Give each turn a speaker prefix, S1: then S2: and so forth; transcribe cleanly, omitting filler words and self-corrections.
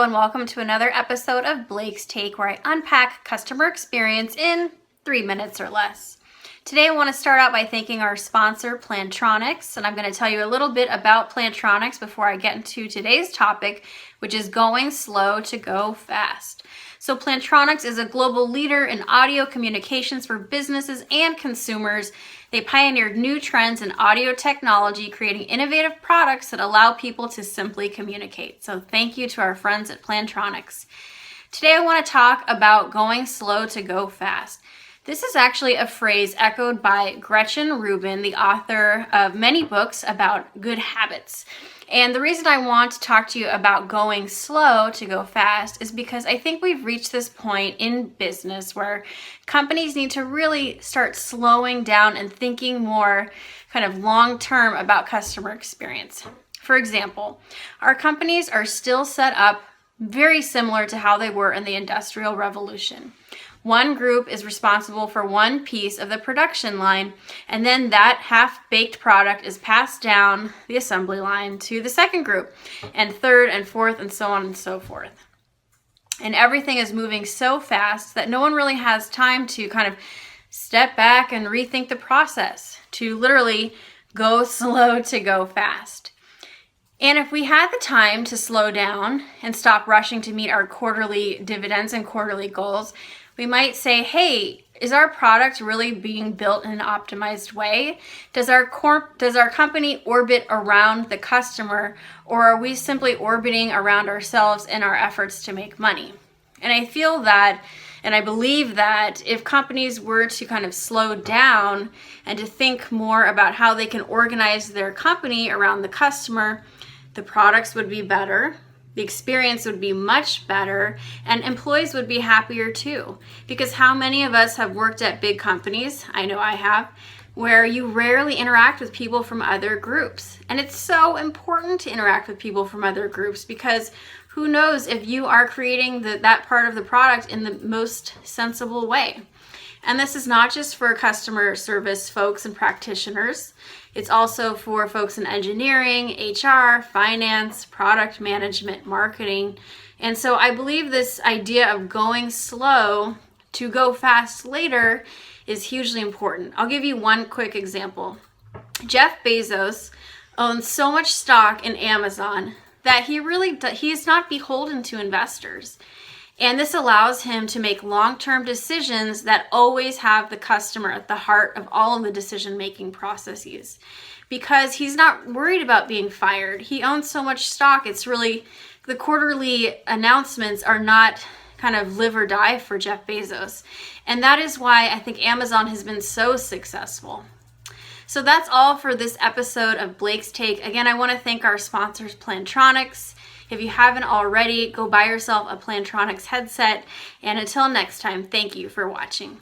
S1: and welcome to another episode of Blake's Take, where I unpack customer experience in 3 minutes or less. Today I want to start out by thanking our sponsor, Plantronics, and I'm going to tell you a little bit about Plantronics before I get into today's topic, which is going slow to go fast. So Plantronics is a global leader in audio communications for businesses and consumers. They pioneered new trends in audio technology, creating innovative products that allow people to simply communicate. So thank you to our friends at Plantronics. Today I want to talk about going slow to go fast. This is actually a phrase echoed by Gretchen Rubin, the author of many books about good habits. And the reason I want to talk to you about going slow to go fast is because I think we've reached this point in business where companies need to really start slowing down and thinking more kind of long-term about customer experience. For example, our companies are still set up very similar to how they were in the Industrial Revolution. One group is responsible for one piece of the production line, and then that half-baked product is passed down the assembly line to the second group, and third and fourth, and so on and so forth. And everything is moving so fast that no one really has time to kind of step back and rethink the process, to literally go slow to go fast. And if we had the time to slow down and stop rushing to meet our quarterly dividends and quarterly goals, we might say, hey, is our product really being built in an optimized way? Does our company orbit around the customer, or are we simply orbiting around ourselves in our efforts to make money? And I feel that, and I believe that if companies were to kind of slow down and to think more about how they can organize their company around the customer, the products would be better. The experience would be much better, and employees would be happier too. Because how many of us have worked at big companies, I know I have, where you rarely interact with people from other groups. And it's so important to interact with people from other groups because who knows if you are creating that part of the product in the most sensible way. And this is not just for customer service folks and practitioners. It's also for folks in engineering, HR, finance, product management, marketing. And so I believe this idea of going slow to go fast later is hugely important. I'll give you one quick example. Jeff Bezos owns so much stock in Amazon that he is not beholden to investors. And this allows him to make long-term decisions that always have the customer at the heart of all of the decision-making processes. Because he's not worried about being fired. He owns so much stock, it's really, the quarterly announcements are not kind of live or die for Jeff Bezos. And that is why I think Amazon has been so successful. So that's all for this episode of Blake's Take. Again, I want to thank our sponsors, Plantronics. If you haven't already, go buy yourself a Plantronics headset. And until next time, thank you for watching.